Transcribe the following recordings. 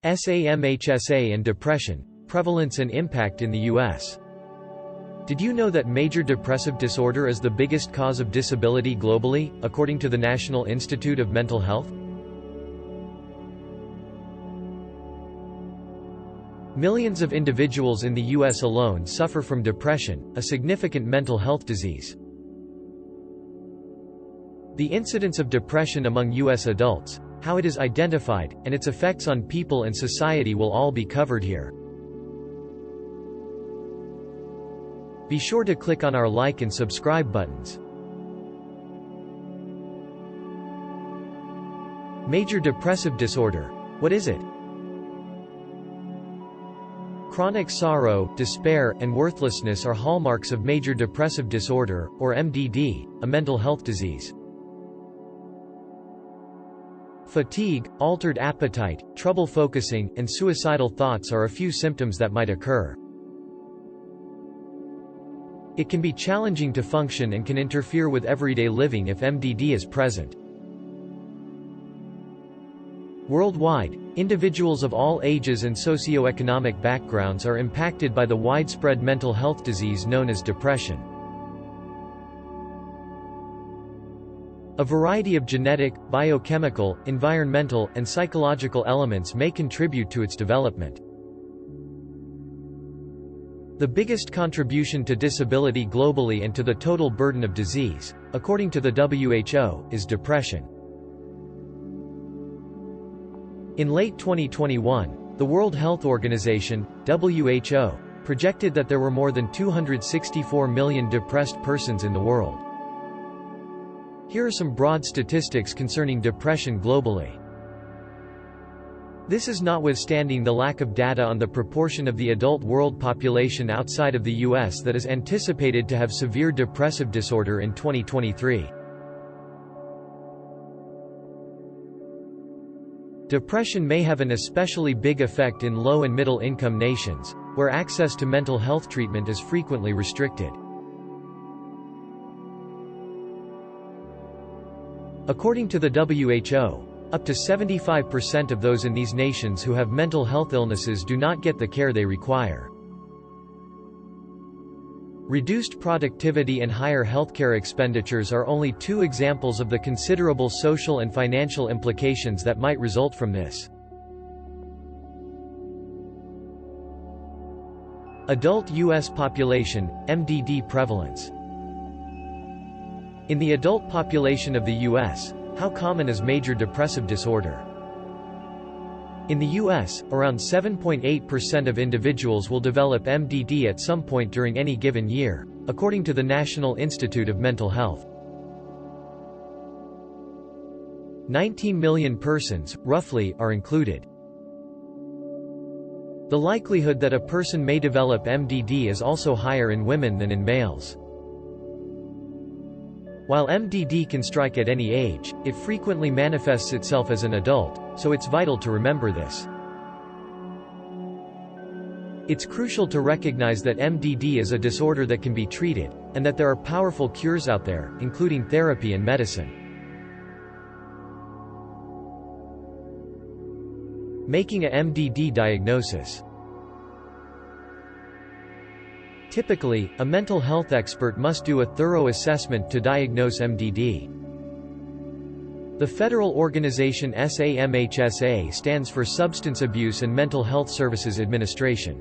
SAMHSA and depression, prevalence and impact in the U.S. Did you know that major depressive disorder is the biggest cause of disability globally, according to the National Institute of Mental Health? Millions of individuals in the U.S. alone suffer from depression, a significant mental health disease. The incidence of depression among U.S. adults, how it is identified, and its effects on people and society will all be covered here. Be sure to click on our like and subscribe buttons. Major depressive disorder. What is it? Chronic sorrow, despair, and worthlessness are hallmarks of major depressive disorder, or MDD, a mental health disease. Fatigue, altered appetite, trouble focusing, and suicidal thoughts are a few symptoms that might occur. It can be challenging to function and can interfere with everyday living if MDD is present. Worldwide, individuals of all ages and socioeconomic backgrounds are impacted by the widespread mental health disease known as depression. A variety of genetic, biochemical, environmental, and psychological elements may contribute to its development. The biggest contribution to disability globally and to the total burden of disease, according to the WHO, is depression. In late 2021, the World Health Organization, WHO, projected that there were more than 264 million depressed persons in the world. Here are some broad statistics concerning depression globally. This is notwithstanding the lack of data on the proportion of the adult world population outside of the US that is anticipated to have severe depressive disorder in 2023. Depression may have an especially big effect in low and middle income nations, where access to mental health treatment is frequently restricted. According to the WHO, up to 75% of those in these nations who have mental health illnesses do not get the care they require. Reduced productivity and higher healthcare expenditures are only two examples of the considerable social and financial implications that might result from this. Adult U.S. population, MDD prevalence. In the adult population of the U.S., how common is major depressive disorder? In the U.S., around 7.8% of individuals will develop MDD at some point during any given year, according to the National Institute of Mental Health. 19 million persons, roughly, are included. The likelihood that a person may develop MDD is also higher in women than in males. While MDD can strike at any age, it frequently manifests itself as an adult, so it's vital to remember this. It's crucial to recognize that MDD is a disorder that can be treated, and that there are powerful cures out there, including therapy and medicine. Making a MDD diagnosis. Typically, a mental health expert must do a thorough assessment to diagnose MDD. The federal organization SAMHSA stands for Substance Abuse and Mental Health Services Administration.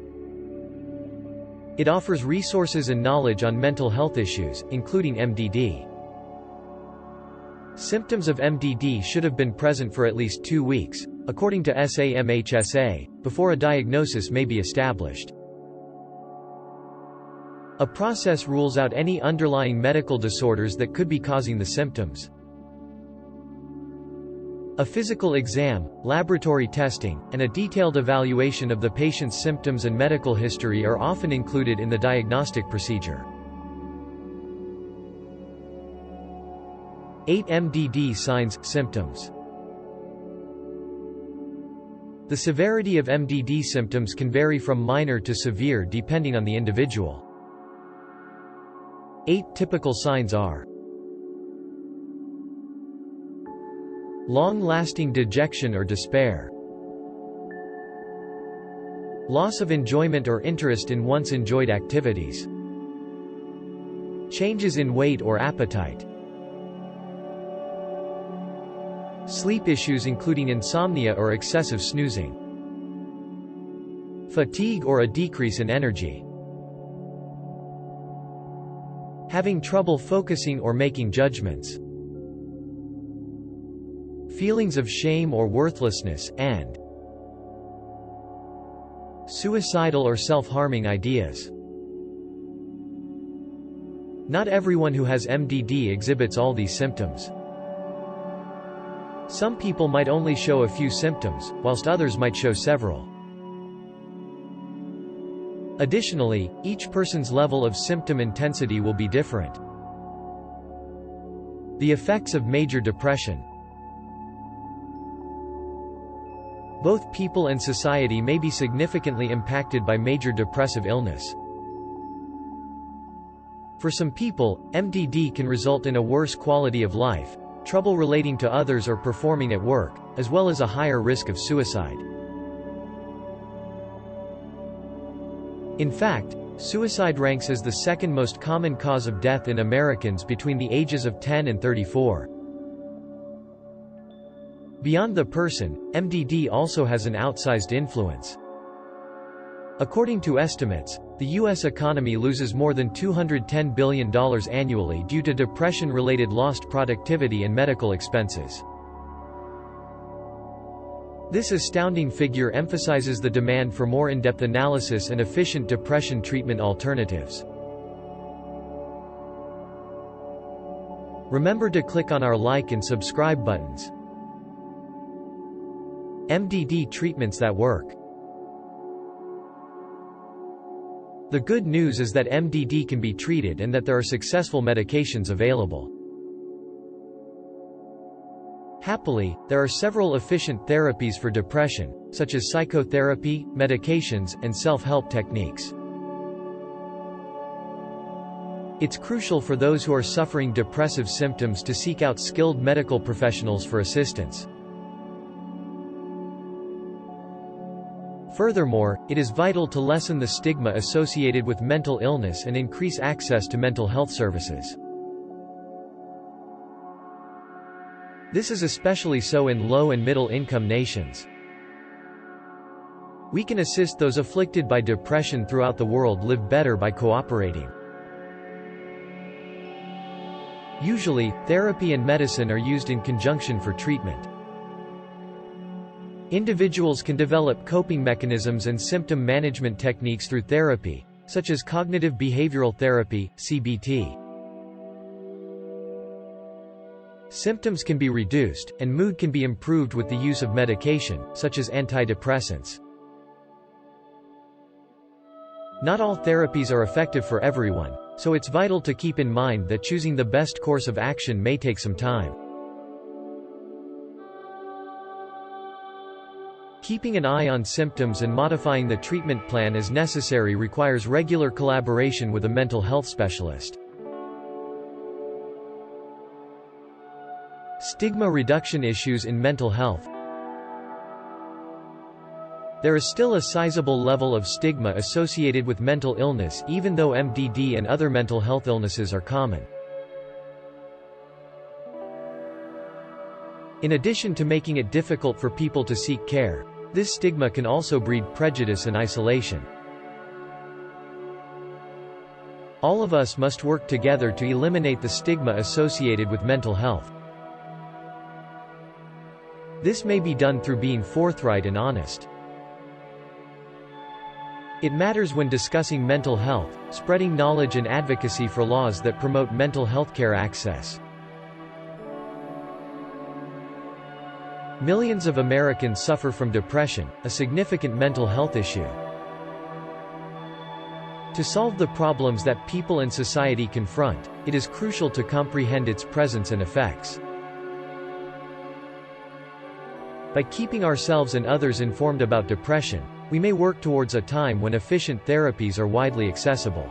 It offers resources and knowledge on mental health issues, including MDD. Symptoms of MDD should have been present for at least 2 weeks, according to SAMHSA, before a diagnosis may be established. A process rules out any underlying medical disorders that could be causing the symptoms. A physical exam, laboratory testing, and a detailed evaluation of the patient's symptoms and medical history are often included in the diagnostic procedure. 8 MDD signs, symptoms. The severity of MDD symptoms can vary from minor to severe depending on the individual. 8 typical signs are: long-lasting dejection or despair, Loss of enjoyment or interest in once enjoyed activities. Changes in weight or appetite. Sleep issues including insomnia or excessive snoozing. Fatigue or a decrease in energy. Having trouble focusing or making judgments. Feelings of shame or worthlessness, and suicidal or self-harming ideas. Not everyone who has MDD exhibits all these symptoms. Some people might only show a few symptoms, whilst others might show several. Additionally, each person's level of symptom intensity will be different. The effects of major depression. Both people and society may be significantly impacted by major depressive illness. For some people, MDD can result in a worse quality of life, trouble relating to others or performing at work, as well as a higher risk of suicide. In fact, suicide ranks as the second most common cause of death in Americans between the ages of 10 and 34. Beyond the person, MDD also has an outsized influence. According to estimates, the U.S. economy loses more than $210 billion annually due to depression-related lost productivity and medical expenses. This astounding figure emphasizes the demand for more in-depth analysis and efficient depression treatment alternatives. Remember to click on our like and subscribe buttons. MDD treatments that work. The good news is that MDD can be treated and that there are successful medications available. Happily, there are several efficient therapies for depression, such as psychotherapy, medications, and self-help techniques. It's crucial for those who are suffering depressive symptoms to seek out skilled medical professionals for assistance. Furthermore, it is vital to lessen the stigma associated with mental illness and increase access to mental health services. This is especially so in low- and middle-income nations. We can assist those afflicted by depression throughout the world live better by cooperating. Usually, therapy and medicine are used in conjunction for treatment. Individuals can develop coping mechanisms and symptom management techniques through therapy, such as cognitive behavioral therapy, CBT. Symptoms can be reduced, and mood can be improved with the use of medication, such as antidepressants. Not all therapies are effective for everyone, so it's vital to keep in mind that choosing the best course of action may take some time. Keeping an eye on symptoms and modifying the treatment plan as necessary requires regular collaboration with a mental health specialist. Stigma reduction issues in mental health. There is still a sizable level of stigma associated with mental illness even though MDD and other mental health illnesses are common. In addition to making it difficult for people to seek care, this stigma can also breed prejudice and isolation. All of us must work together to eliminate the stigma associated with mental health. This may be done through being forthright and honest. It matters when discussing mental health, spreading knowledge and advocacy for laws that promote mental health care access. Millions of Americans suffer from depression, a significant mental health issue. To solve the problems that people and society confront, it is crucial to comprehend its presence and effects. By keeping ourselves and others informed about depression, we may work towards a time when efficient therapies are widely accessible.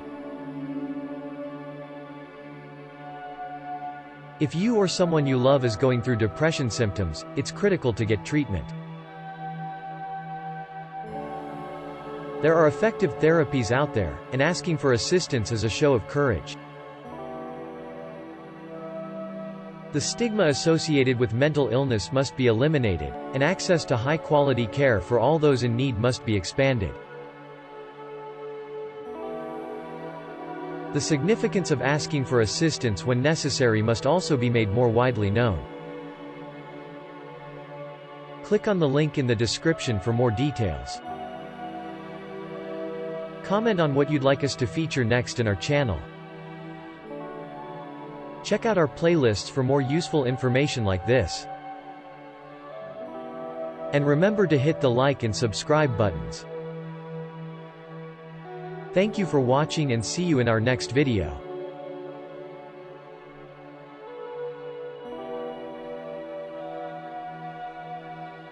If you or someone you love is going through depression symptoms, it's critical to get treatment. There are effective therapies out there, and asking for assistance is a show of courage. The stigma associated with mental illness must be eliminated, and access to high-quality care for all those in need must be expanded. The significance of asking for assistance when necessary must also be made more widely known. Click on the link in the description for more details. Comment on what you'd like us to feature next in our channel. Check out our playlists for more useful information like this. And remember to hit the like and subscribe buttons. Thank you for watching and see you in our next video.